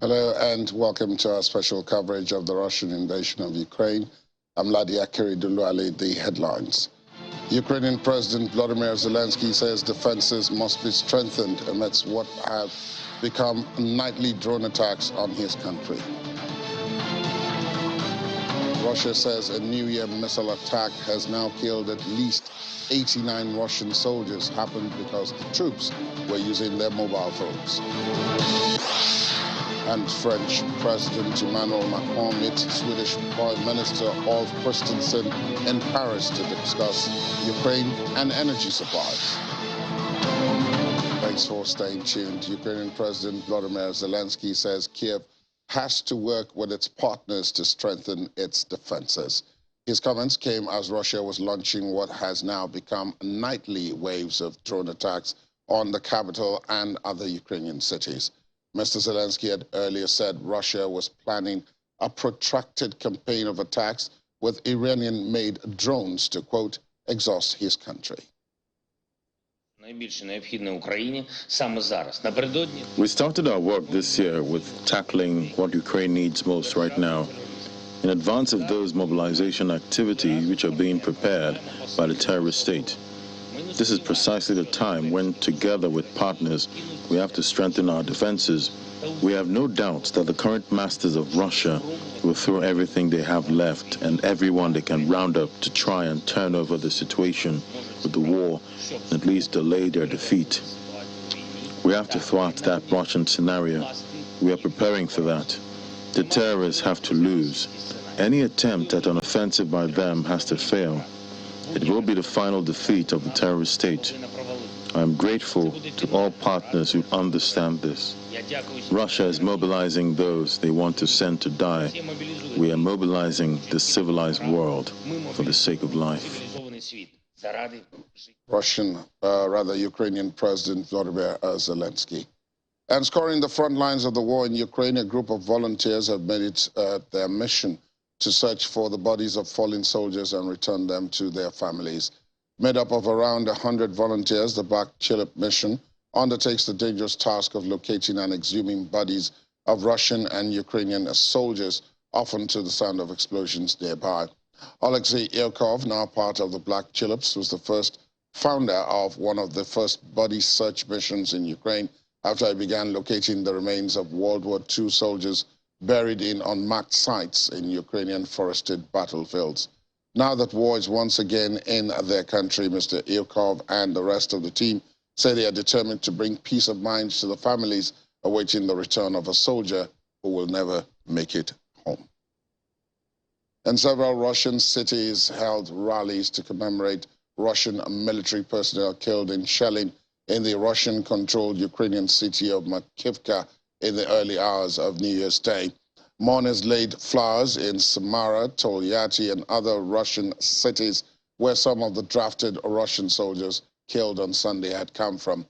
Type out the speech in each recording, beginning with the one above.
Hello and welcome to our special coverage of the Russian invasion of Ukraine. I'm Ladia Kiriduluali, the headlines. Ukrainian President Volodymyr Zelensky says defenses must be strengthened amidst what have become nightly drone attacks on his country. Russia says a New Year missile attack has now killed at least 89 Russian soldiers, happened because the troops were using their mobile phones. And French President Emmanuel Macron meets Swedish Prime Minister Ulf Kristersson in Paris to discuss Ukraine and energy supplies. Thanks for staying tuned. Ukrainian President Volodymyr Zelensky says Kiev has to work with its partners to strengthen its defenses. His comments came as Russia was launching what has now become nightly waves of drone attacks on the capital and other Ukrainian cities. Mr. Zelensky had earlier said Russia was planning a protracted campaign of attacks with Iranian-made drones to, quote, exhaust his country. We started our work this year with tackling what Ukraine needs most right now, in advance of those mobilization activities which are being prepared by the terrorist state. This is precisely the time when, together with partners, we have to strengthen our defenses. We have no doubts that the current masters of Russia will throw everything they have left and everyone they can round up to try and turn over the situation with the war and at least delay their defeat. We have to thwart that Russian scenario. We are preparing for that. The terrorists have to lose. Any attempt at an offensive by them has to fail. It will be the final defeat of the terrorist state. I am grateful to all partners who understand this. Russia is mobilizing those they want to send to die. We are mobilizing the civilized world for the sake of life. Ukrainian President Volodymyr Zelensky. And scoring the front lines of the war in Ukraine, a group of volunteers have made it their mission to search for the bodies of fallen soldiers and return them to their families. Made up of around 100 volunteers, the Black Tulip mission undertakes the dangerous task of locating and exhuming bodies of Russian and Ukrainian soldiers, often to the sound of explosions nearby. Alexei Ilkov, now part of the Black Tulips, was the first founder of one of the first body search missions in Ukraine after he began locating the remains of World War II soldiers buried in unmarked sites in Ukrainian forested battlefields. Now that war is once again in their country, Mr. Ilkov and the rest of the team say they are determined to bring peace of mind to the families awaiting the return of a soldier who will never make it home. And several Russian cities held rallies to commemorate Russian military personnel killed in shelling in the Russian-controlled Ukrainian city of Makiivka in the early hours of New Year's Day. Mourners laid flowers in Samara, Tolyatti, and other Russian cities where some of the drafted Russian soldiers killed on Sunday had come from.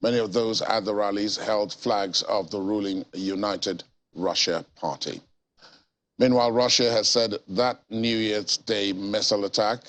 Many of those at the rallies held flags of the ruling United Russia Party. Meanwhile, Russia has said that New Year's Day missile attack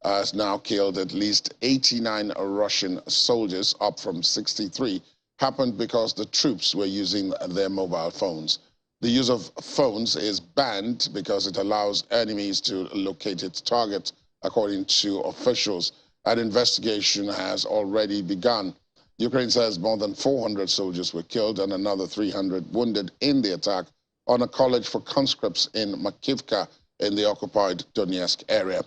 has now killed at least 89 Russian soldiers, up from 63, happened because the troops were using their mobile phones. The use of phones is banned because it allows enemies to locate its targets, according to officials. An investigation has already begun. Ukraine says more than 400 soldiers were killed and another 300 wounded in the attack on a college for conscripts in Makiivka in the occupied Donetsk area.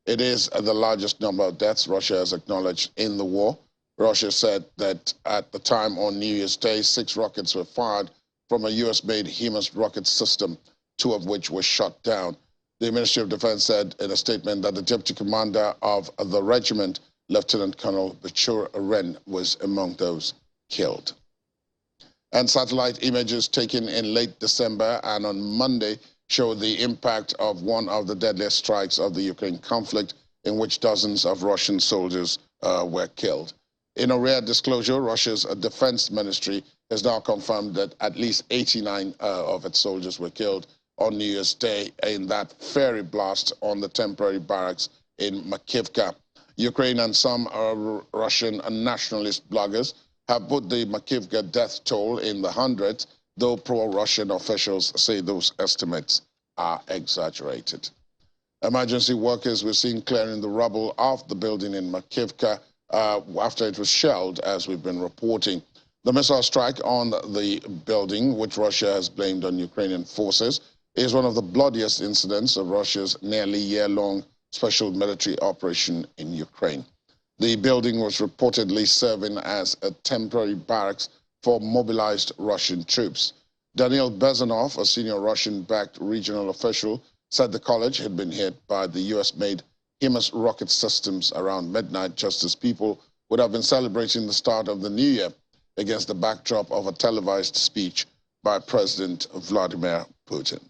It is the largest number of deaths Russia has acknowledged in the war. Russia said that at the time on New Year's Day, 6 rockets were fired from a US-made HIMARS rocket system, 2 of which were shot down. The Ministry of Defense said in a statement that the deputy commander of the regiment, Lieutenant Colonel Obituary, was among those killed. And satellite images taken in late December and on Monday show the impact of one of the deadliest strikes of the Ukraine conflict, in which dozens of Russian soldiers were killed. In a rare disclosure, Russia's defense ministry has now confirmed that at least 89 of its soldiers were killed on New Year's Day in that fiery blast on the temporary barracks in Makiivka. Ukraine and some Russian nationalist bloggers have put the Makiivka death toll in the hundreds though pro-Russian officials say those estimates are exaggerated. Emergency workers were seen clearing the rubble of the building in Makiivka after it was shelled, as we've been reporting. The missile strike on the building, which Russia has blamed on Ukrainian forces, is one of the bloodiest incidents of Russia's nearly year-long special military operation in Ukraine. The building was reportedly serving as a temporary barracks for mobilized Russian troops. Daniil Bezanov, a senior Russian-backed regional official, said the college had been hit by the U.S.-made HIMARS rocket systems around midnight, just as people would have been celebrating the start of the new year against the backdrop of a televised speech by President Vladimir Putin.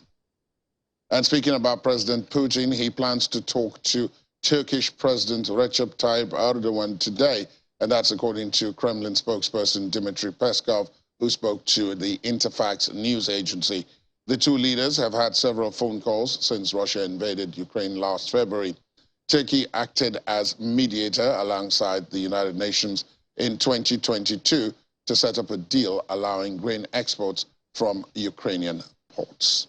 And speaking about President Putin, he plans to talk to Turkish President Recep Tayyip Erdogan today, and that's according to Kremlin spokesperson Dmitry Peskov, who spoke to the Interfax news agency. The two leaders have had several phone calls since Russia invaded Ukraine last February. Turkey acted as mediator alongside the United Nations in 2022 to set up a deal allowing grain exports from Ukrainian ports.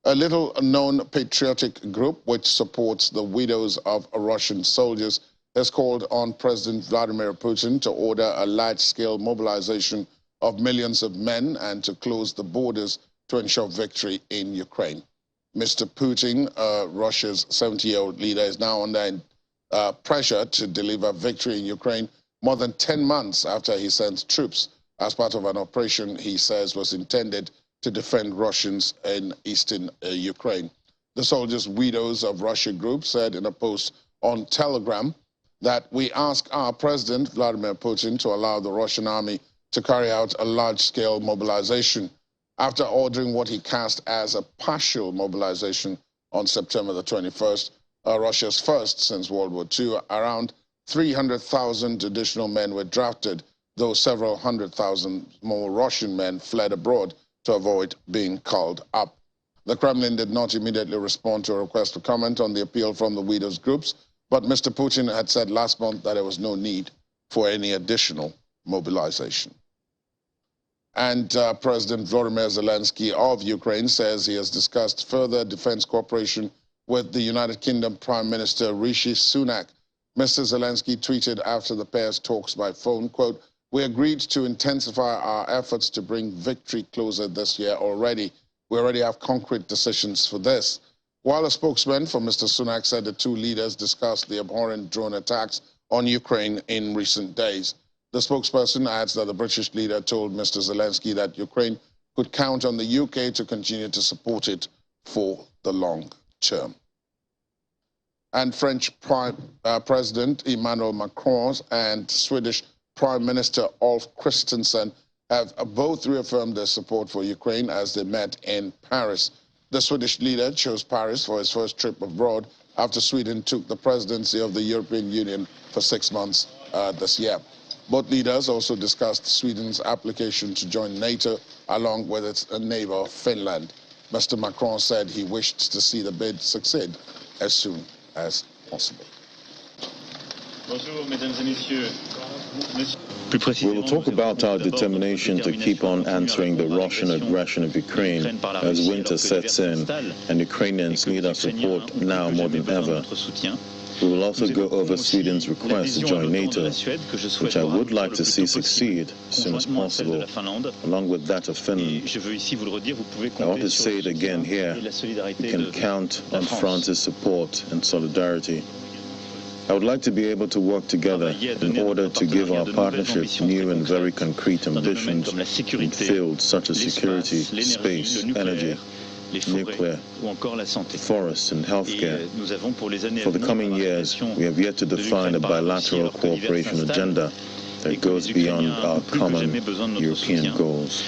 A little-known patriotic group which supports the widows of Russian soldiers has called on President Vladimir Putin to order a large-scale mobilization of millions of men and to close the borders to ensure victory in Ukraine. Mr. Putin, Russia's 70-year-old leader, is now under pressure to deliver victory in Ukraine more than 10 months after he sent troops as part of an operation he says was intended to defend Russians in eastern Ukraine. The Soldiers' Widows of Russia group said in a post on Telegram that we ask our President Vladimir Putin to allow the Russian army to carry out a large-scale mobilization. After ordering what he cast as a partial mobilization on September the 21st, Russia's first since World War II, around 300,000 additional men were drafted, though several 100,000 more Russian men fled abroad to avoid being called up. The Kremlin did not immediately respond to a request for comment on the appeal from the widows' groups, but Mr. Putin had said last month that there was no need for any additional mobilization. And President Volodymyr Zelensky of Ukraine says he has discussed further defense cooperation with the United Kingdom Prime Minister Rishi Sunak. Mr. Zelensky tweeted after the pair's talks by phone, quote, "We agreed to intensify our efforts to bring victory closer this year already. We already have concrete decisions for this." While a spokesman for Mr. Sunak said the two leaders discussed the abhorrent drone attacks on Ukraine in recent days. The spokesperson adds that the British leader told Mr. Zelensky that Ukraine could count on the UK to continue to support it for the long term. And French President Emmanuel Macron and Swedish Prime Minister Ulf Kristersson have both reaffirmed their support for Ukraine as they met in Paris. The Swedish leader chose Paris for his first trip abroad after Sweden took the presidency of the European Union for 6 months this year. Both leaders also discussed Sweden's application to join NATO along with its neighbor Finland. Mr. Macron said he wished to see the bid succeed as soon as possible. Bonjour, mesdames et messieurs. We will talk about our determination to keep on answering the Russian aggression of Ukraine as winter sets in and Ukrainians need our support now more than ever. We will also go over Sweden's request to join NATO, which I would like to see succeed as soon as possible, along with that of Finland. I want to say it again here, you can count on France's support and solidarity. I would like to be able to work together in order to give our partnership new and very concrete ambitions in fields such as security, space, energy, nuclear, forests and healthcare. For the coming years, we have yet to define a bilateral cooperation agenda that goes beyond our common European goals.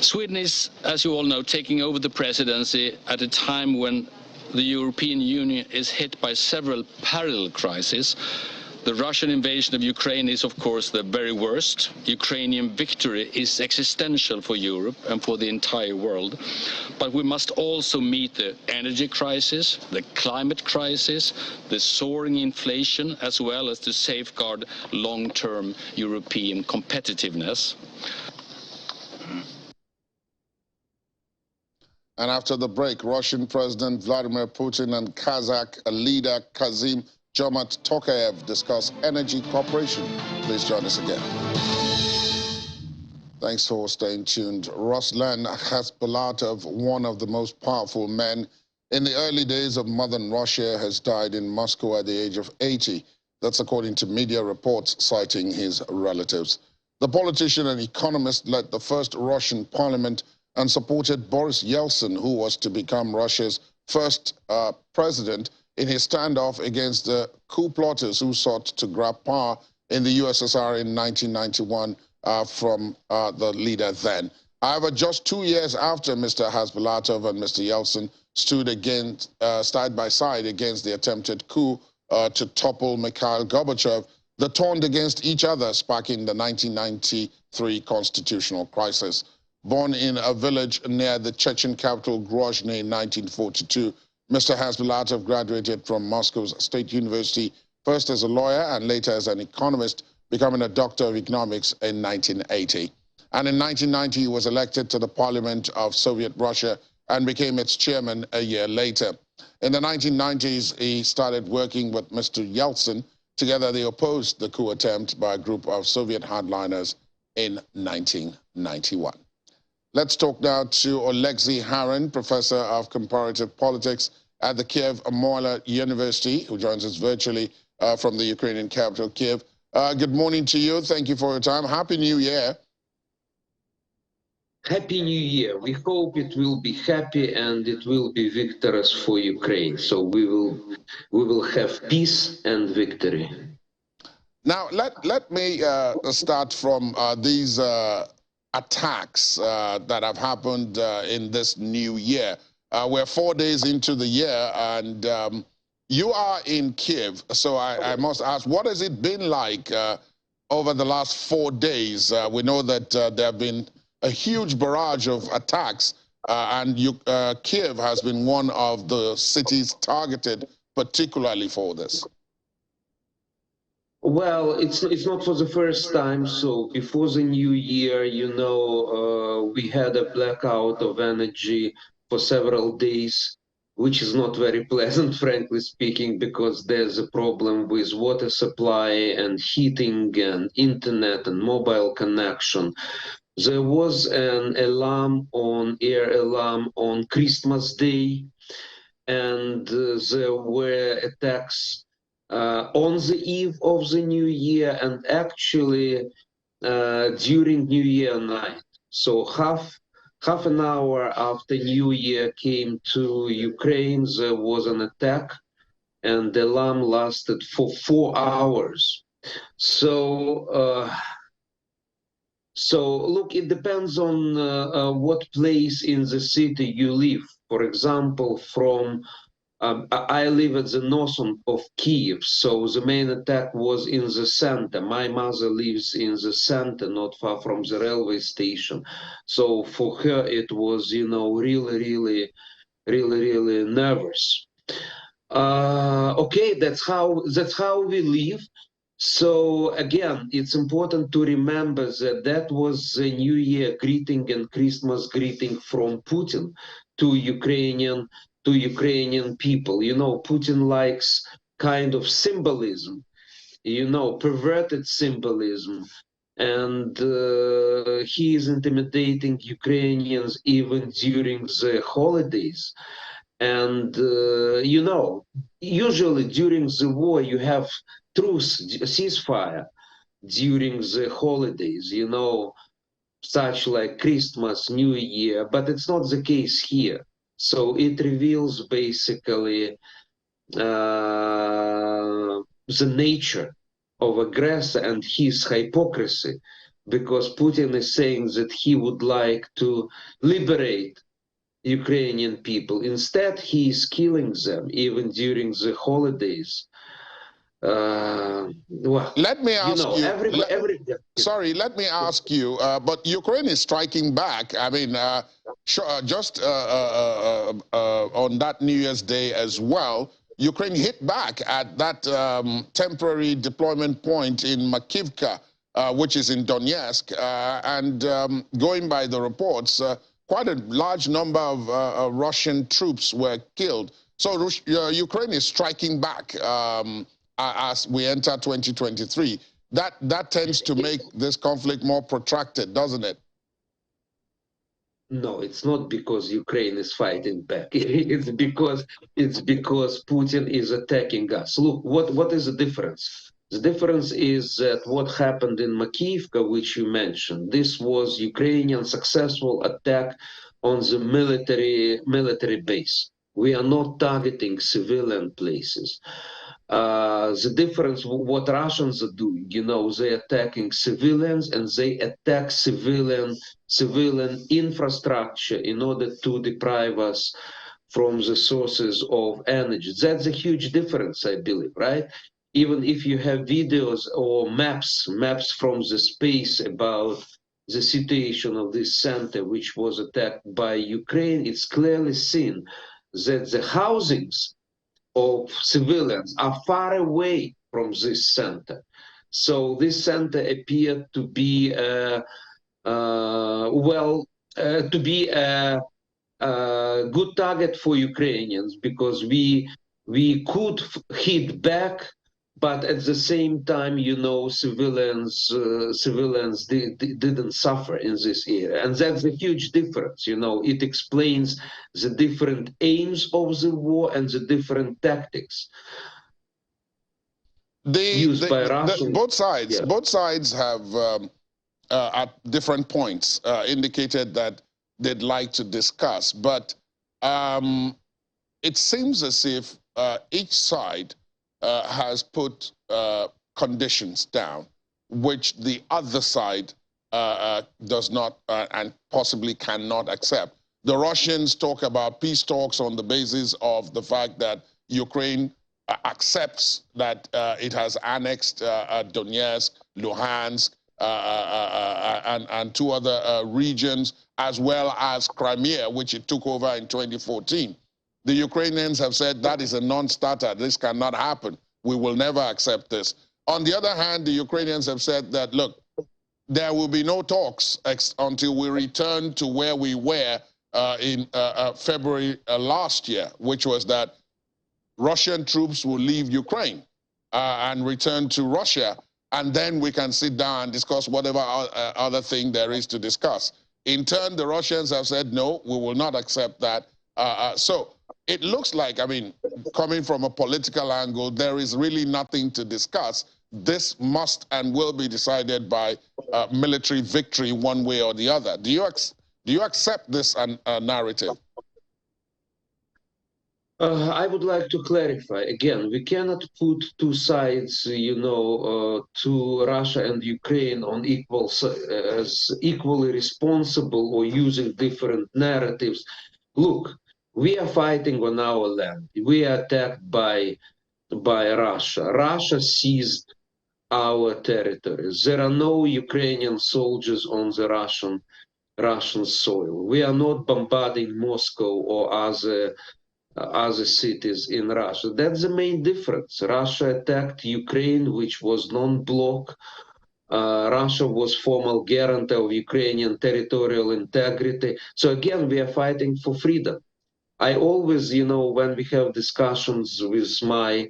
Sweden is, as you all know, taking over the presidency at a time when the European Union is hit by several parallel crises. The Russian invasion of Ukraine is, of course, the very worst. Ukrainian victory is existential for Europe and for the entire world. But we must also meet the energy crisis, the climate crisis, the soaring inflation, as well as to safeguard long-term European competitiveness. And after the break, Russian President Vladimir Putin and Kazakh leader Kassym-Jomart Tokayev discuss energy cooperation. Please join us again. Thanks for staying tuned. Ruslan Khasbulatov, one of the most powerful men in the early days of modern Russia, has died in Moscow at the age of 80. That's according to media reports citing his relatives. The politician and economist led the first Russian parliament and supported Boris Yeltsin, who was to become Russia's first president, in his standoff against the coup plotters who sought to grab power in the USSR in 1991 from the leader then. However, just 2 years after Mr. Khasbulatov and Mr. Yeltsin stood side by side against the attempted coup to topple Mikhail Gorbachev, they turned against each other, sparking the 1993 constitutional crisis. Born in a village near the Chechen capital Grozny in 1942, Mr. Khasbulatov graduated from Moscow's State University, first as a lawyer and later as an economist, becoming a doctor of economics in 1980. And in 1990, he was elected to the parliament of Soviet Russia and became its chairman a year later. In the 1990s, he started working with Mr. Yeltsin. Together, they opposed the coup attempt by a group of Soviet hardliners in 1991. Let's talk now to Oleksiy Harin, professor of comparative politics at the Kiev University, who joins us virtually from the Ukrainian capital, Kiev. Good morning to you. Thank you for your time. Happy New Year. Happy New Year. We hope it will be happy and it will be victorious for Ukraine. So we will have peace and victory. Now, let me start from these attacks that have happened in this new year. We're 4 days into the year, and you are in Kiev, so I must ask, what has it been like over the last 4 days? We know that there have been a huge barrage of attacks, and Kiev has been one of the cities targeted particularly for this. Well, it's not for the first time. So before the new year, you know, we had a blackout of energy for several days, which is not very pleasant, frankly speaking, because there's a problem with water supply and heating and internet and mobile connection. There was an air alarm on Christmas Day, and there were attacks on the eve of the new year and actually during New Year night. So half an hour after New Year came to Ukraine, there was an attack, and the alarm lasted for 4 hours. So look, it depends on what place in the city you live. For example, I live at the north of Kiev, so the main attack was in the center. My mother lives in the center, not far from the railway station. So for her, it was, you know, really nervous. Okay, that's how we live. So again, it's important to remember that that was the New Year greeting and Christmas greeting from Putin to Ukrainian people. You know, Putin likes kind of symbolism, you know, perverted symbolism. And he is intimidating Ukrainians even during the holidays. And, you know, usually during the war, you have truce, ceasefire during the holidays, you know, such like Christmas, New Year, but it's not the case here. So it reveals basically the nature of aggressor and his hypocrisy, because Putin is saying that he would like to liberate Ukrainian people. Instead, he is killing them even during the holidays. Well, let me ask you. Sorry, let me ask you. But Ukraine is striking back. I mean, just on that New Year's Day as well, Ukraine hit back at that temporary deployment point in Makiivka, which is in Donetsk, and going by the reports, quite a large number of Russian troops were killed. So Ukraine is striking back as we enter 2023. That tends to make this conflict more protracted, doesn't it? No, it's not because Ukraine is fighting back. It's because Putin is attacking us. Look, what is the difference? The difference is that what happened in Makiivka, which you mentioned, this was Ukrainian successful attack on the military base. We are not targeting civilian places. The difference, what Russians are doing, they're attacking civilians and they attack civilian infrastructure in order to deprive us from the sources of energy. That's a huge difference, I believe, right? Even if you have videos or maps from the space about the situation of this center, which was attacked by Ukraine, it's clearly seen that the housings of civilians are far away from this center. So this center appeared to be a good target for Ukrainians because we could hit back, but at the same time, civilians didn't suffer in this area, and that's a huge difference. It explains the different aims of the war and the different tactics used by Russians. Both sides have at different points indicated that they'd like to discuss, but it seems as if each side has put conditions down, which the other side does not and possibly cannot accept. The Russians talk about peace talks on the basis of the fact that Ukraine accepts that it has annexed Donetsk, Luhansk, and two other regions, as well as Crimea, which it took over in 2014. The Ukrainians have said that is a non-starter. This cannot happen. We will never accept this. On the other hand, the Ukrainians have said that, look, there will be no talks until we return to where we were in February last year, which was that Russian troops will leave Ukraine and return to Russia, and then we can sit down and discuss whatever other thing there is to discuss. In turn, the Russians have said, no, we will not accept that. So it looks like, I mean, coming from a political angle, there is really nothing to discuss. This must and will be decided by military victory one way or the other. Do you accept this narrative? I would like to clarify. Again, we cannot put two sides, to Russia and Ukraine on as equally responsible or using different narratives. Look, we are fighting on our land. We are attacked by Russia. Russia seized our territories. There are no Ukrainian soldiers on the Russian soil. We are not bombarding Moscow or other cities in Russia. That's the main difference. Russia attacked Ukraine, which was non-bloc. Russia was formal guarantor of Ukrainian territorial integrity. So again, we are fighting for freedom. I always, when we have discussions with my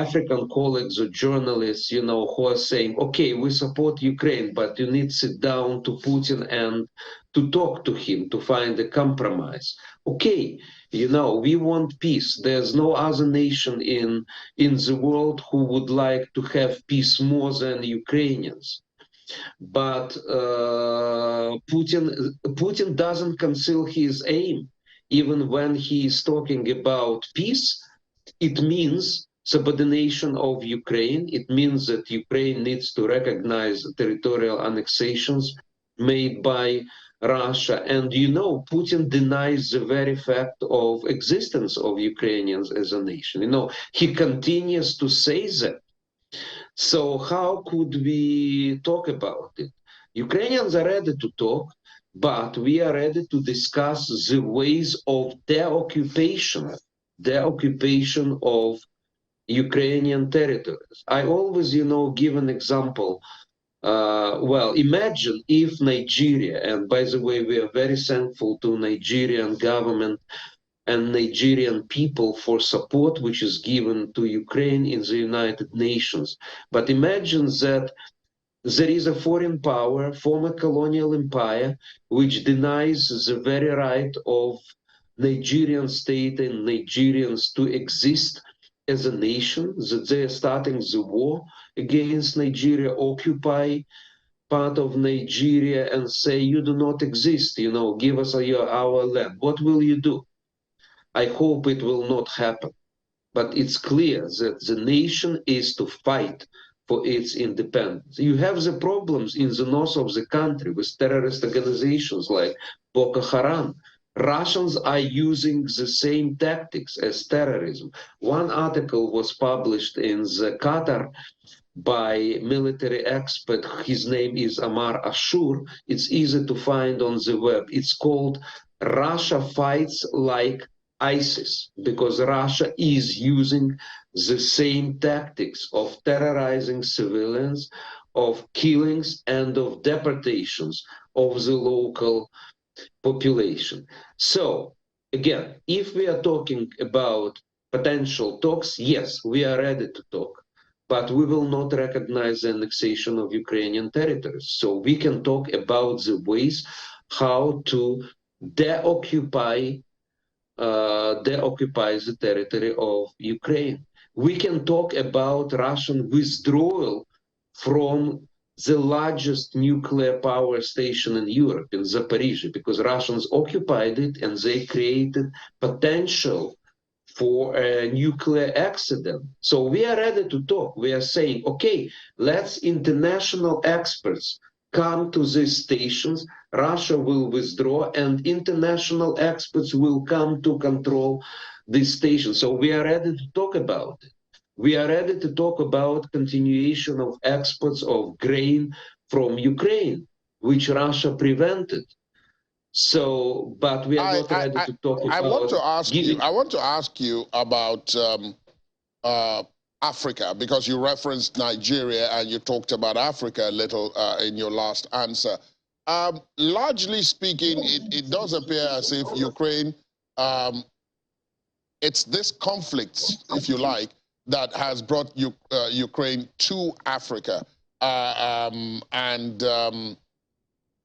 African colleagues or journalists, who are saying, okay, we support Ukraine, but you need to sit down to Putin and to talk to him to find a compromise. Okay, we want peace. There's no other nation in the world who would like to have peace more than Ukrainians. But Putin doesn't conceal his aim. Even when he is talking about peace, it means subordination of Ukraine. It means that Ukraine needs to recognize territorial annexations made by Russia. And Putin denies the very fact of existence of Ukrainians as a nation. He continues to say that. So how could we talk about it? Ukrainians are ready to talk, but we are ready to discuss the ways of their occupation of Ukrainian territories. I always, give an example Well, imagine if Nigeria, and by the way, we are very thankful to Nigerian government and Nigerian people for support which is given to Ukraine in the United Nations. But imagine that there is a foreign power, former colonial empire, which denies the very right of Nigerian state and Nigerians to exist as a nation, that they are starting the war against Nigeria, occupy part of Nigeria and say, you do not exist, you know, give us our land. What will you do? I hope it will not happen. But it's clear that the nation is to fight for its independence. You have the problems in the north of the country with terrorist organizations like Boko Haram. Russians are using the same tactics as terrorism. One article was published in the Qatar by military expert. His name is Amar Ashur. It's easy to find on the web. It's called Russia Fights Like ISIS, because Russia is using the same tactics of terrorizing civilians, of killings, and of deportations of the local population. So, again, if we are talking about potential talks, yes, we are ready to talk, but we will not recognize the annexation of Ukrainian territories. So we can talk about the ways how to deoccupy the territory of Ukraine. We can talk about Russian withdrawal from the largest nuclear power station in Europe, in Zaporizhzhia, because Russians occupied it and they created potential for a nuclear accident. So we are ready to talk. We are saying, okay, let's international experts come to these stations, Russia will withdraw, and international experts will come to control these stations. So we are ready to talk about it. We are ready to talk about continuation of exports of grain from Ukraine, which Russia prevented. So, but we are not ready to talk about. I want to ask you about Africa, because you referenced Nigeria and you talked about Africa a little in your last answer. Largely speaking, it does appear as if Ukraine, it's this conflict, if you like, that has brought Ukraine to Africa.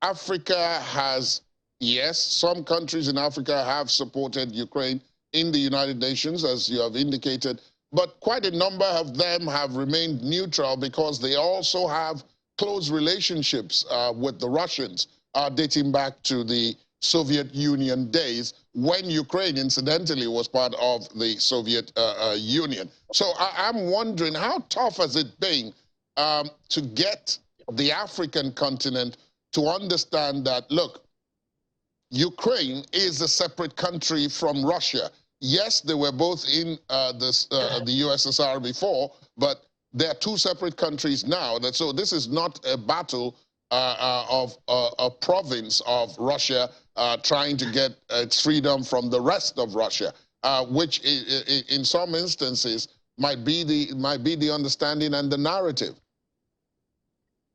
Africa has, yes, some countries in Africa have supported Ukraine in the United Nations, as you have indicated, but quite a number of them have remained neutral because they also have close relationships with the Russians, dating back to the Soviet Union days, when Ukraine, incidentally, was part of the Soviet Union. So I'm wondering, how tough has it been to get the African continent to understand that, look, Ukraine is a separate country from Russia. Yes, they were both in the USSR before, but they're two separate countries now. So this is not a battle of a province of Russia trying to get its freedom from the rest of Russia, which in some instances might be the understanding and the narrative.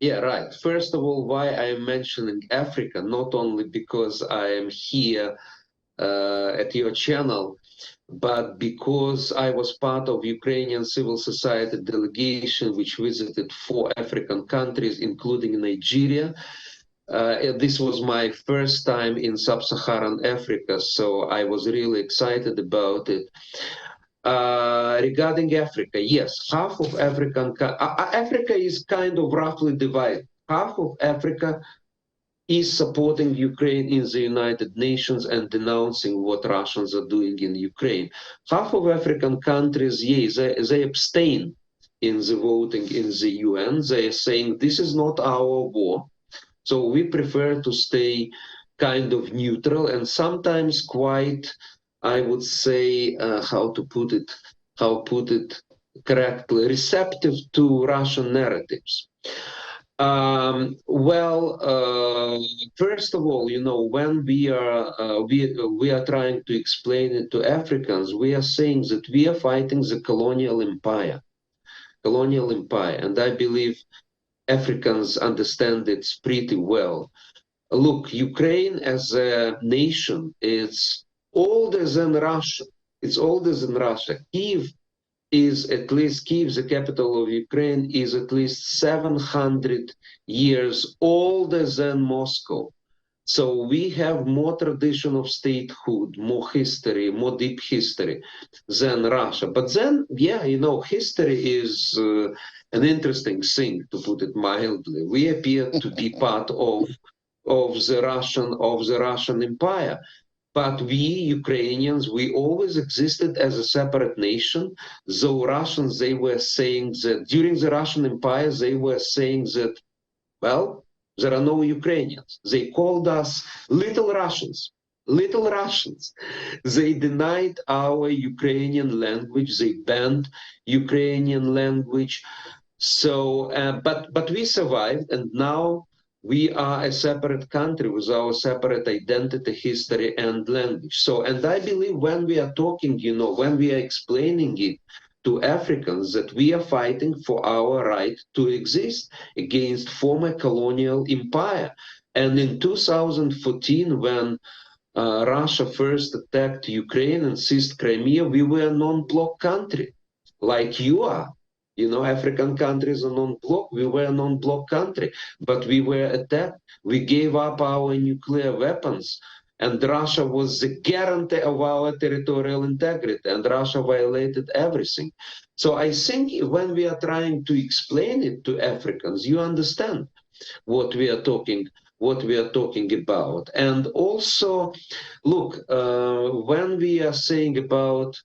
Yeah, right. First of all, why I'm mentioning Africa, not only because I am here at your channel, but because I was part of Ukrainian civil society delegation which visited 4 African countries, including Nigeria. This was my first time in sub-Saharan Africa, so I was really excited about it. Regarding Africa, yes, half of Africa is kind of roughly divided. Half of Africa is supporting Ukraine in the United Nations and denouncing what Russians are doing in Ukraine. Half of African countries, yes, they abstain in the voting in the UN. They are saying this is not our war, so we prefer to stay kind of neutral and sometimes quite, I would say, how put it correctly, receptive to Russian narratives. First of all, you know, when we are trying to explain it to Africans, we are saying that we are fighting the colonial empire, and I believe Africans understand it pretty well. Look, Ukraine as a nation is older than Russia. It's older than Russia. Kiev, the capital of Ukraine, is at least 700 years older than Moscow. So we have more tradition of statehood, more history, more deep history than Russia. But then, yeah, history is an interesting thing, to put it mildly. We appear to be part of the Russian Empire. But we, Ukrainians, we always existed as a separate nation. Though Russians, they were saying that during the Russian Empire, they were saying that, well, there are no Ukrainians. They called us little Russians. Little Russians. They denied our Ukrainian language. They banned Ukrainian language. So, but we survived, and now we are a separate country with our separate identity, history, and language. So, and I believe when we are talking, when we are explaining it to Africans, that we are fighting for our right to exist against former colonial empire. And in 2014, when Russia first attacked Ukraine and seized Crimea, we were a non-bloc country, like you are. African countries are non-bloc. We were a non-bloc country, but we were attacked. We gave up our nuclear weapons, and Russia was the guarantee of our territorial integrity, and Russia violated everything. So I think when we are trying to explain it to Africans, you understand what we are talking about. And also, look, when we are saying about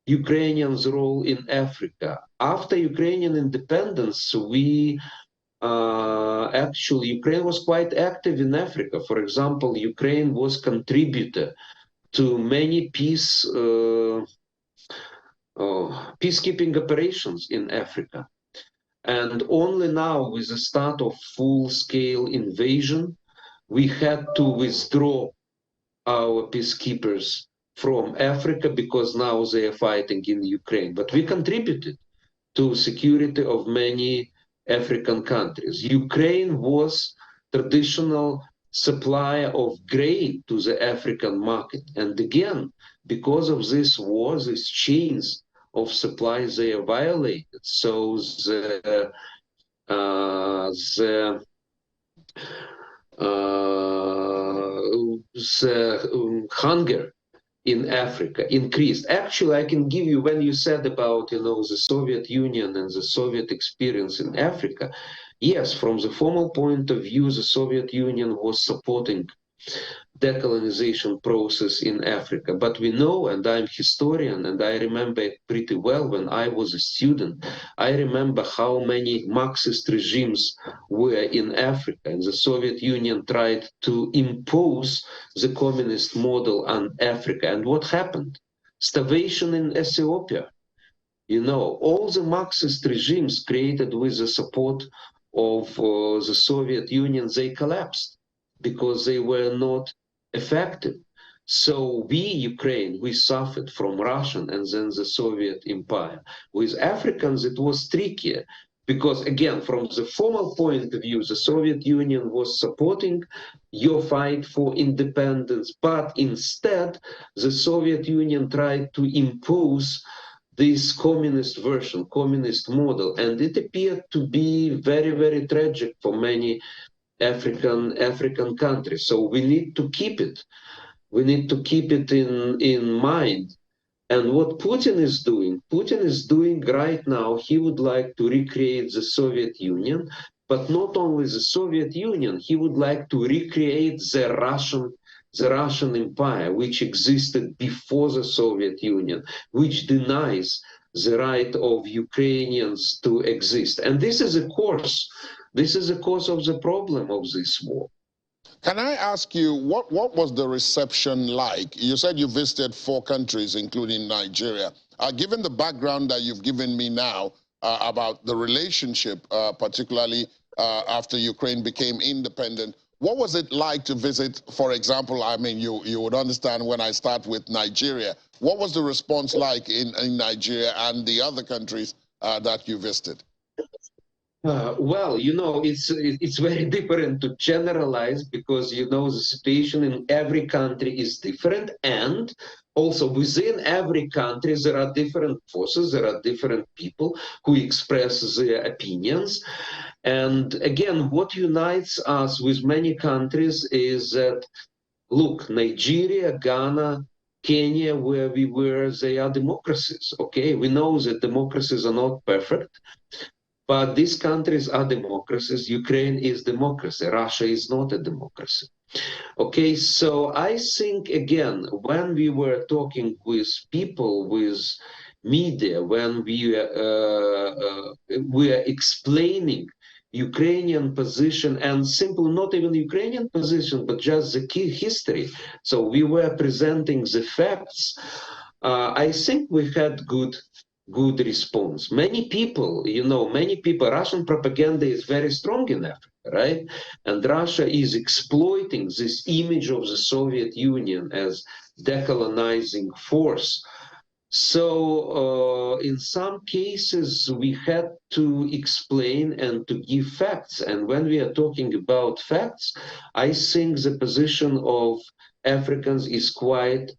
Ukrainians' role in Africa. After Ukrainian independence, Ukraine was quite active in Africa. For example, Ukraine was contributor to many peacekeeping operations in Africa. And only now, with the start of full-scale invasion, we had to withdraw our peacekeepers from Africa because now they are fighting in Ukraine. But we contributed to security of many African countries. Ukraine was traditional supplier of grain to the African market. And again, because of this war, these chains of supply, they are violated. So the hunger in Africa increased. Actually, I can give you, when you said about, the Soviet Union and the Soviet experience in Africa, yes, from the formal point of view, the Soviet Union was supporting decolonization process in Africa. But we know, and I'm historian, and I remember pretty well when I was a student, I remember how many Marxist regimes were in Africa, and the Soviet Union tried to impose the communist model on Africa. And what happened? Starvation in Ethiopia. All the Marxist regimes created with the support of the Soviet Union, they collapsed because they were not effective. So we, Ukraine, we suffered from Russian and then the Soviet Empire. With Africans, it was trickier because, again, from the formal point of view, the Soviet Union was supporting your fight for independence, but instead, the Soviet Union tried to impose this communist version, communist model, and it appeared to be very, very tragic for many African countries. So we need to keep it. We need to keep it in mind. And what Putin is doing right now, he would like to recreate the Soviet Union, but not only the Soviet Union, he would like to recreate the Russian Empire, which existed before the Soviet Union, which denies the right of Ukrainians to exist. And this is a cause of the problem of this war. Can I ask you, what was the reception like? You said you visited 4 countries, including Nigeria. Given the background that you've given me now about the relationship, particularly after Ukraine became independent, what was it like to visit, for example, I mean, you would understand when I start with Nigeria. What was the response like in Nigeria and the other countries that you visited? Well, it's very different to generalize because the situation in every country is different, and also within every country there are different forces, there are different people who express their opinions, and again, what unites us with many countries is that, look, Nigeria, Ghana, Kenya, where we were, they are democracies. Okay, we know that democracies are not perfect, but these countries are democracies. Ukraine is democracy. Russia is not a democracy. Okay, so I think again, when we were talking with people, with media, when we are explaining Ukrainian position and simple, not even Ukrainian position, but just the key history. So we were presenting the facts. I think we had good response. Many people, Russian propaganda is very strong in Africa, right? And Russia is exploiting this image of the Soviet Union as decolonizing force. So in some cases, we had to explain and to give facts. And when we are talking about facts, I think the position of Africans is quite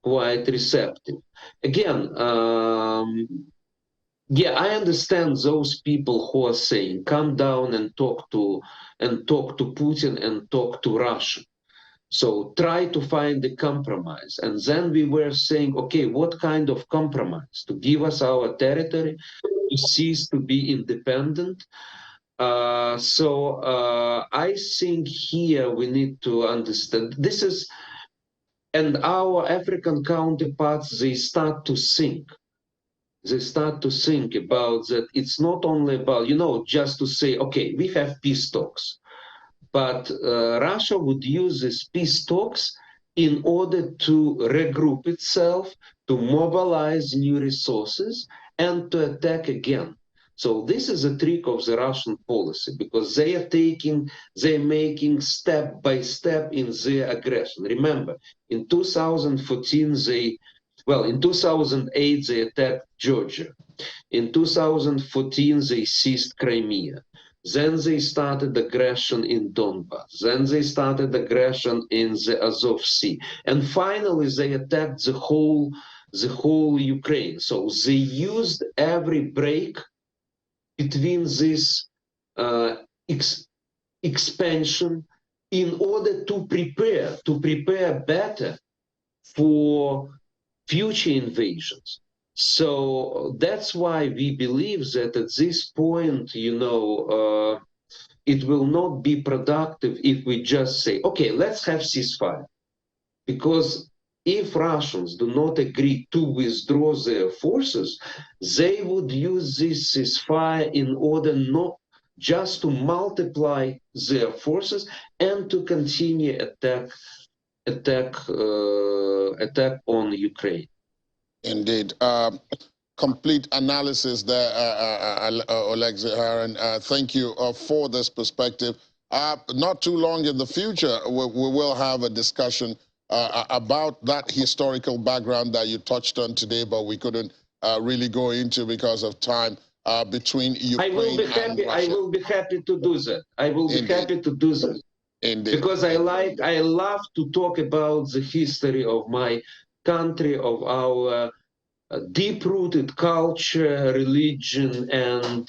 receptive. Again, yeah, I understand those people who are saying, "Come down and talk to Putin and talk to Russia." So try to find a compromise. And then we were saying, okay, what kind of compromise? To give us our territory, to cease to be independent. I think here we need to understand this is, and our African counterparts, they start to think. They start to think about that. It's not only about, just to say, okay, we have peace talks. But Russia would use these peace talks in order to regroup itself, to mobilize new resources, and to attack again. So this is a trick of the Russian policy because they're making step by step in their aggression. Remember, in 2014, in 2008, they attacked Georgia. In 2014, they seized Crimea. Then they started aggression in Donbass. Then they started aggression in the Azov Sea. And finally, they attacked the whole Ukraine. So they used every break between this expansion in order to prepare better for future invasions. So that's why we believe that at this point, it will not be productive if we just say, okay, let's have ceasefire. Because if Russians do not agree to withdraw their forces, they would use this ceasefire in order not just to multiply their forces and to continue attack on Ukraine. Indeed. Complete analysis there, Oleg Zaharin. Thank you for this perspective. Not too long in the future, we will have a discussion about that historical background that you touched on today, but we couldn't really go into because of time between Ukraine and Russia. I will be happy to do that. I will be happy to do that. Indeed. Because I love to talk about the history of my country, of our deep-rooted culture, religion, and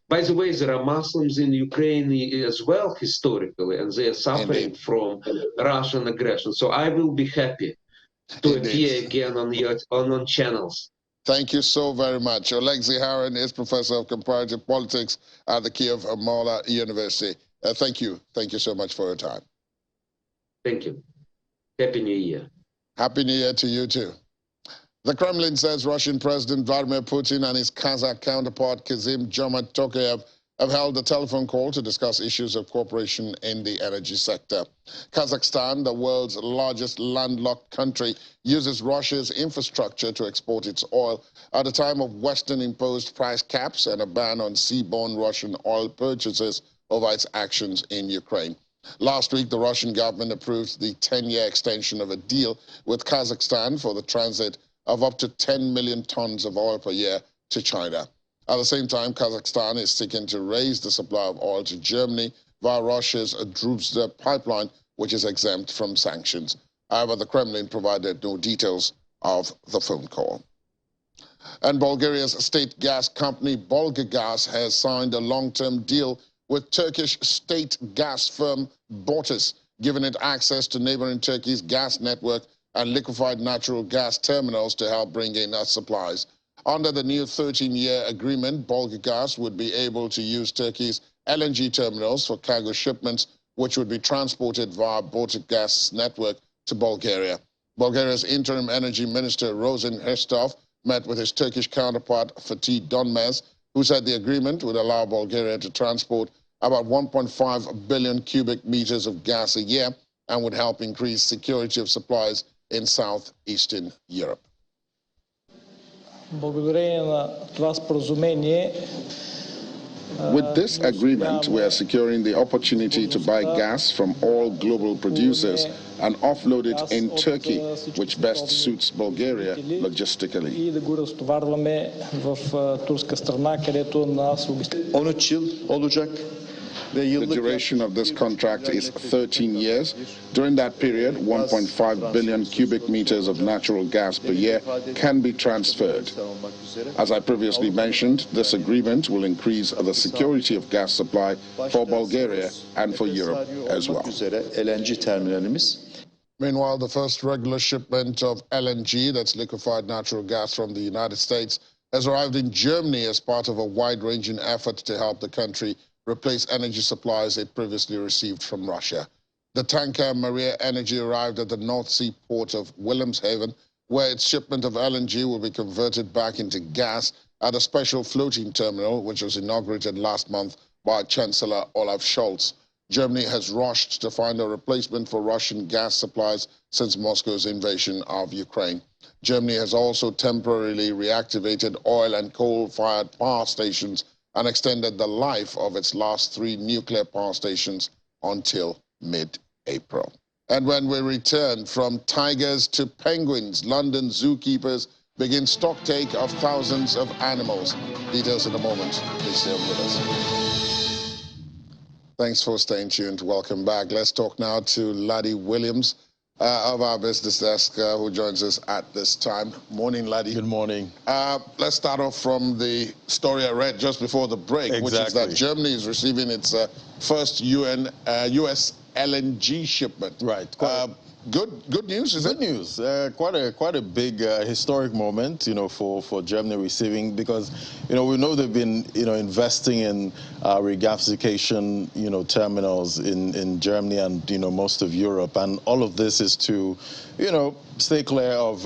by the way, there are Muslims in Ukraine as well historically, and they are suffering from Russian aggression. So I will be happy to appear again on channels. Thank you so very much. Oleg Zaharin is Professor of Comparative Politics at the Kiev University. Thank you. Thank you so much for your time. Thank you. Happy New Year. Happy New Year to you too. The Kremlin says Russian President Vladimir Putin and his Kazakh counterpart Kassym-Jomart Tokayev have held a telephone call to discuss issues of cooperation in the energy sector. Kazakhstan, the world's largest landlocked country, uses Russia's infrastructure to export its oil at a time of Western-imposed price caps and a ban on seaborne Russian oil purchases over its actions in Ukraine. Last week, the Russian government approved the 10-year extension of a deal with Kazakhstan for the transit of up to 10 million tons of oil per year to China. At the same time, Kazakhstan is seeking to raise the supply of oil to Germany via Russia's Druzhba pipeline, which is exempt from sanctions. However, the Kremlin provided no details of the phone call. And Bulgaria's state gas company, Bulgargas, has signed a long-term deal with Turkish state gas firm Botus, giving it access to neighboring Turkey's gas network and liquefied natural gas terminals to help bring in supplies. Under the new 13-year agreement, Bulgargas would be able to use Turkey's LNG terminals for cargo shipments, which would be transported via Bulgargas network to Bulgaria. Bulgaria's interim energy minister, Rosen Hristov, met with his Turkish counterpart, Fatih Donmez, who said the agreement would allow Bulgaria to transport about 1.5 billion cubic meters of gas a year and would help increase security of supplies in southeastern Europe. With this agreement, we are securing the opportunity to buy gas from all global producers and offload it in Turkey, which best suits Bulgaria logistically. 13 yıl olacak. The duration of this contract is 13 years. During that period, 1.5 billion cubic meters of natural gas per year can be transferred. As I previously mentioned, this agreement will increase the security of gas supply for Bulgaria and for Europe as well. Meanwhile, the first regular shipment of LNG, that's liquefied natural gas from the United States, has arrived in Germany as part of a wide-ranging effort to help the country replace energy supplies it previously received from Russia. The tanker Maria Energy arrived at the North Sea port of Wilhelmshaven, where its shipment of LNG will be converted back into gas at a special floating terminal, which was inaugurated last month by Chancellor Olaf Scholz. Germany has rushed to find a replacement for Russian gas supplies since Moscow's invasion of Ukraine. Germany has also temporarily reactivated oil and coal-fired power stations and extended the life of its last 3 nuclear power stations until mid-April. And when we return, from tigers to penguins, London zookeepers begin stocktake of thousands of animals. Details in a moment. Please stay with us. Thanks for staying tuned. Welcome back. Let's talk now to Laddie Williams of our business desk, who joins us at this time. Morning, Laddie. Good morning. Let's start off from the story I read just before the break, which is that Germany is receiving its first U.S. LNG shipment. Right. Good news, is it? Good news. Quite a big historic moment, for Germany receiving, because, we know they've been, investing in regasification, terminals in Germany and, most of Europe. And all of this is to, stay clear of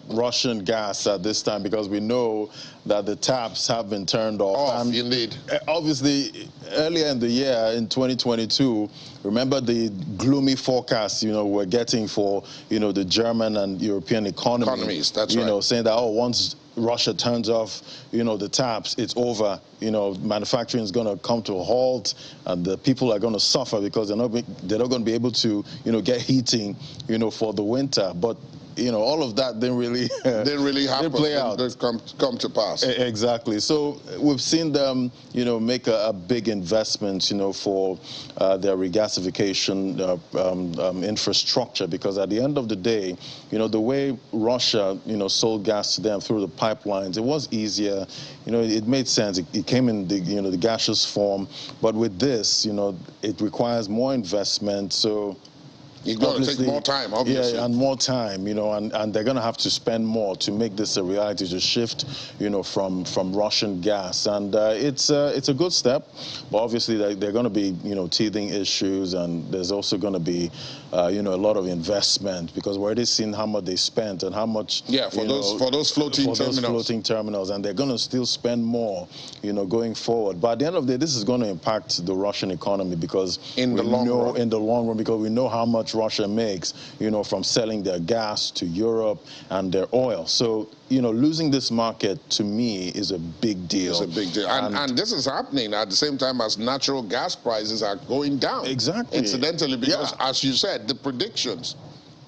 Russian gas at this time, because we know that the taps have been turned off. And indeed. Obviously, earlier in the year, in 2022, remember the gloomy forecast, we're getting for, the German and European economies. That's right. Saying that, once Russia turns off, the taps, it's over. Manufacturing is going to come to a halt, and the people are going to suffer because they're not going to be able to, get heating, for the winter. But all of that didn't really happen. Didn't play out. Didn't come to pass. Exactly. So we've seen them, make a big investment, for their regasification infrastructure, because at the end of the day, the way Russia, sold gas to them through the pipelines, it was easier. It made sense. It came in the, the gaseous form. But with this, it requires more investment. So it's going to take more time, obviously. Yeah, and more time, and they're going to have to spend more to make this a reality, to shift, from Russian gas. And it's a good step, but obviously they're going to be, teething issues, and there's also going to be, a lot of investment, because we're already seeing how much they spent and how much, for those floating terminals, and they're going to still spend more, going forward. But at the end of the day, this is going to impact the Russian economy, because in the long run, because we know how much Russia makes, from selling their gas to Europe and their oil. So, losing this market, to me, is a big deal. It's a big deal. And this is happening at the same time as natural gas prices are going down. Exactly. Incidentally, because, as you said, the predictions,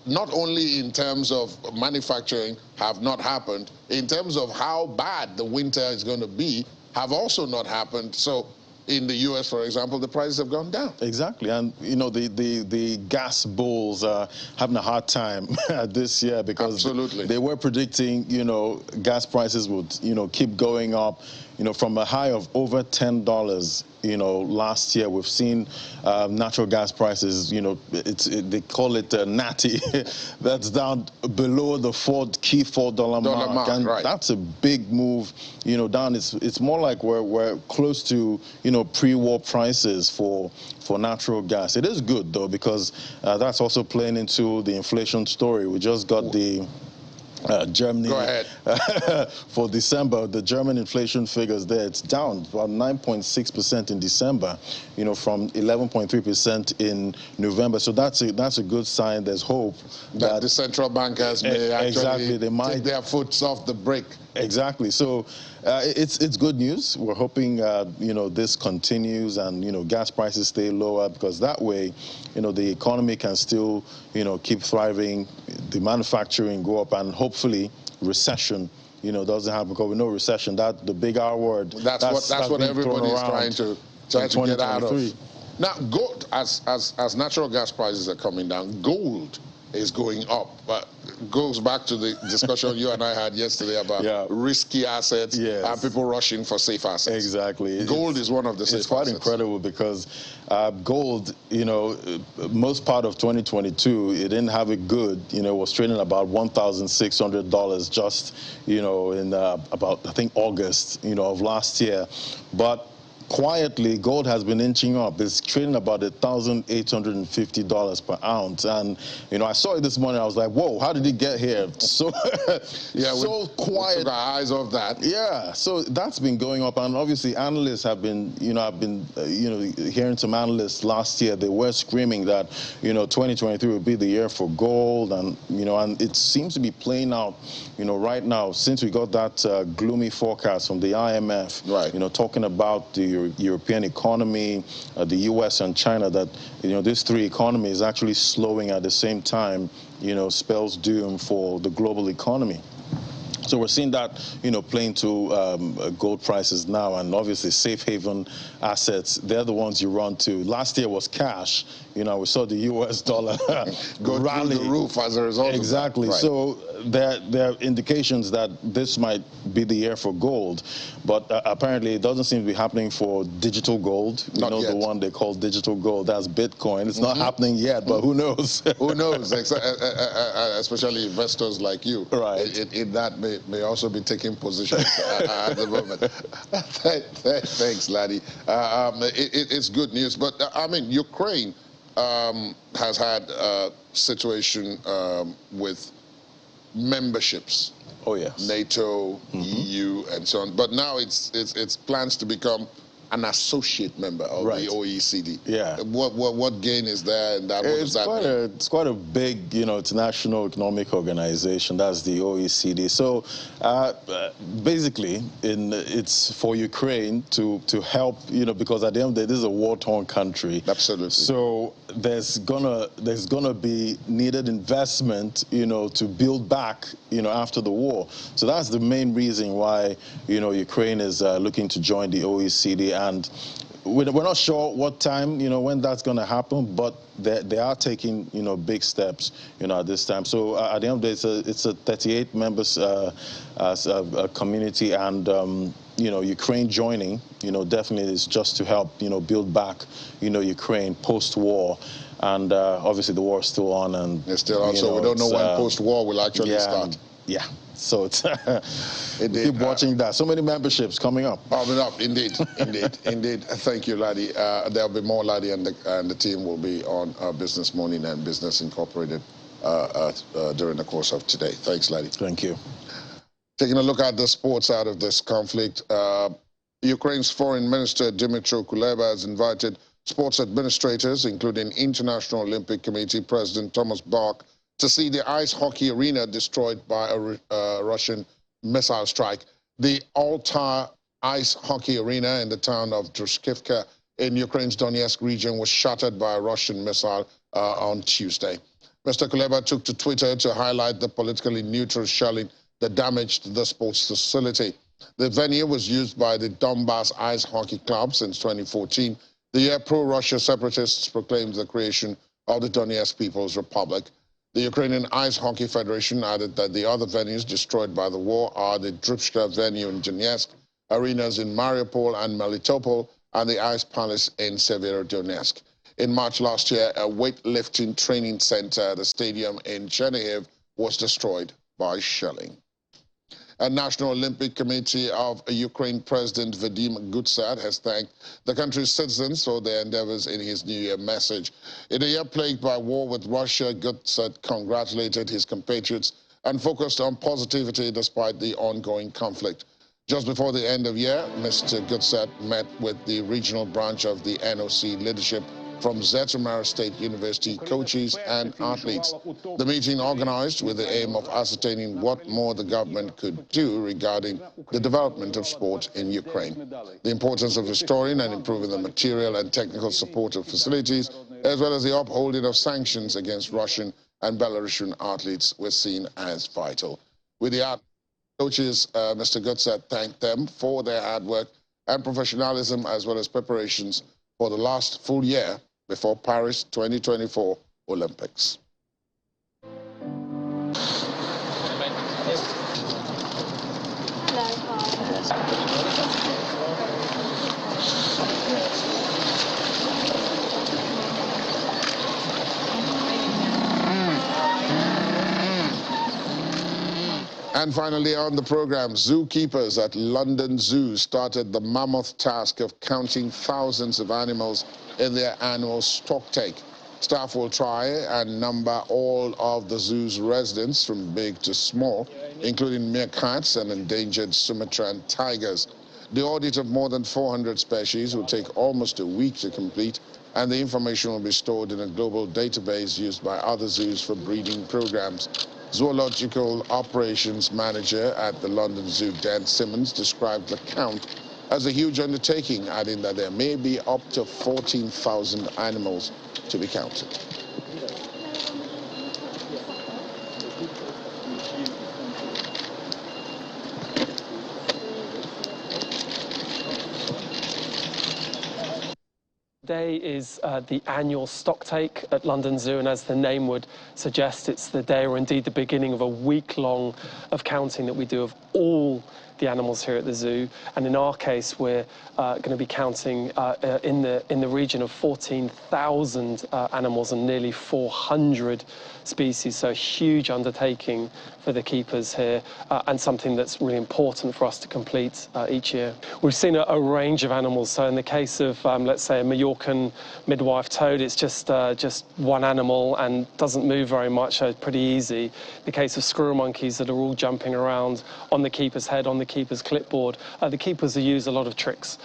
not only in terms of manufacturing, have not happened, in terms of how bad the winter is going to be, have also not happened. So in the U.S., for example, the prices have gone down. Exactly, and you know the gas bulls are having a hard time this year because they were predicting, you know, gas prices would, you know, keep going up, you know, from a high of over $10. You know, last year we've seen natural gas prices, you know, they call it natty, that's down below the key $4 mark, and that's a big move, you know, down. It's more like we're close to, you know, pre-war prices for natural gas. It is good though, because that's also playing into the inflation story. We just got the Germany. Go ahead. For December, the German inflation figures there, it's down about 9.6% in December, you know, from 11.3% in November. So that's a good sign. There's hope that the central bankers may actually they might take their foot off the brake. Exactly. So it's good news. We're hoping you know, this continues and, you know, gas prices stay lower, because that way, you know, the economy can still, you know, keep thriving, the manufacturing go up, and hopefully recession, you know, doesn't happen, because we know recession, that the big R word. That's what everybody's trying to get out of. Now, gold, as natural gas prices are coming down, gold is going up. But goes back to the discussion you and I had yesterday about risky assets and people rushing for safe assets. Exactly. Gold is one of the safe assets. It's quite incredible, because gold, you know, most part of 2022, it didn't have it good. You know, it was trading about $1,600 just, you know, in about, I think, August, you know, of last year. But quietly, gold has been inching up. It's trading about $1,850 per ounce. And, you know, I saw it this morning. I was like, whoa, how did it get here? So, so quiet. We took our eyes off that. Yeah, so that's been going up. And obviously, analysts have been, you know, I've been, you know, hearing some analysts last year, they were screaming that, you know, 2023 would be the year for gold. And, you know, and it seems to be playing out, you know, right now, since we got that gloomy forecast from the IMF, you know, talking about the European economy, the US and China, that, you know, these three economies actually slowing at the same time, you know, spells doom for the global economy. So we're seeing that, you know, playing to gold prices now, and obviously safe haven assets, they're the ones you run to. Last year was cash. You know, we saw the US dollar go rally through the roof as a result. Exactly. Of that. So there are indications that this might be the year for gold, but apparently it doesn't seem to be happening for digital gold. You know, the one they call digital gold, that's Bitcoin. It's not happening yet, but who knows? Who knows? Especially investors like you. Right. In that may also be taking positions at the moment. Thanks, Laddie. It's good news, but I mean, Ukraine has had a situation with memberships. Oh yes. NATO, EU, and so on. But now it's plans to become an associate member of the OECD. Yeah. What gain is there in that? What does that mean? It's quite a big, you know, international economic organization. That's the OECD. So basically, it's for Ukraine to help, you know, because at the end of the day, this is a war-torn country. Absolutely. So there's gonna be needed investment, you know, to build back, you know, after the war. So that's the main reason why, you know, Ukraine is looking to join the OECD. And we're not sure what time, you know, when that's going to happen, but they are taking, you know, big steps, you know, at this time. So at the end of the day, it's a 38 members as a community, and you know, Ukraine joining, you know, definitely is just to help, you know, build back, you know, Ukraine post-war. And obviously the war is still on, and it's still on. So we don't know when post-war will actually start. Yeah. So it's keep watching that. So many memberships coming up. Coming up, indeed, indeed. Thank you, Laddie. There'll be more. Laddie and the team will be on Business Morning and Business Incorporated during the course of today. Thanks, Laddie. Thank you. Taking a look at the sports out of this conflict, Ukraine's Foreign Minister Dmytro Kuleba has invited sports administrators, including International Olympic Committee President Thomas Bach, to see the ice hockey arena destroyed by a Russian missile strike. The Altar ice hockey arena in the town of Druskivka in Ukraine's Donetsk region was shattered by a Russian missile on Tuesday. Mr. Kuleba took to Twitter to highlight the politically neutral shelling that damaged the sports facility. The venue was used by the Donbass Ice Hockey Club since 2014, the year pro-Russia separatists proclaimed the creation of the Donetsk People's Republic. The Ukrainian Ice Hockey Federation added that the other venues destroyed by the war are the Drupshka venue in Donetsk, arenas in Mariupol and Melitopol, and the Ice Palace in Severodonetsk. In March last year, a weightlifting training center at the stadium in Chernihiv was destroyed by shelling. A National Olympic Committee of Ukraine President Vadim Gutsat has thanked the country's citizens for their endeavors in his New Year message. In a year plagued by war with Russia, Gutsat congratulated his compatriots and focused on positivity despite the ongoing conflict. Just before the end of year, Mr. Gutsat met with the regional branch of the NOC leadership from Zhytomyr State University coaches and athletes. The meeting organized with the aim of ascertaining what more the government could do regarding the development of sport in Ukraine, the importance of restoring and improving the material and technical support of facilities, as well as the upholding of sanctions against Russian and Belarusian athletes were seen as vital. With the coaches, Mr. Gutsat thanked them for their hard work and professionalism, as well as preparations for the last full year before Paris 2024 Olympics. And finally on the program, zookeepers at London Zoo started the mammoth task of counting thousands of animals in their annual stocktake. Staff will try and number all of the zoo's residents from big to small, including meerkats and endangered Sumatran tigers. The audit of more than 400 species will take almost a week to complete, and the information will be stored in a global database used by other zoos for breeding programs. Zoological Operations Manager at the London Zoo, Dan Simmons, described the count as a huge undertaking, adding that there may be up to 14,000 animals to be counted. Today is the annual stocktake at London Zoo, and as the name would suggest, it's the day, or indeed the beginning, of a week-long of counting that we do of all the animals here at the zoo. And in our case, we're going to be counting in the region of 14,000 animals and nearly 400 species. So a huge undertaking for the keepers here, and something that's really important for us to complete each year. We've seen a range of animals. So in the case of, let's say, a Mallorcan midwife toad, it's just one animal and doesn't move very much, so it's pretty easy. The case of squirrel monkeys that are all jumping around on the keeper's head, on the keeper's clipboard. The keepers use a lot of tricks,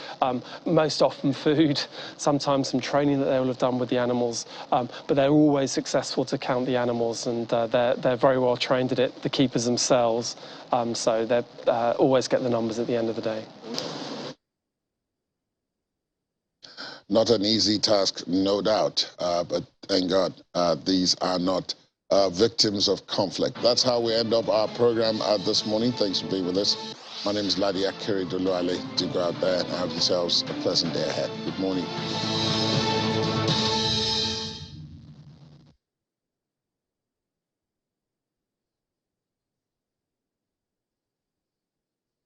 most often food, sometimes some training that they will have done with the animals, but they're always successful to count the animals, and they're very well trained at it, the keepers themselves, so they always get the numbers at the end of the day. Not an easy task, no doubt, but thank God these are not victims of conflict. That's how we end up our program this morning. Thanks for being with us. My name is Ladia Kiridoluale. Do go out there and have yourselves a pleasant day ahead. Good morning.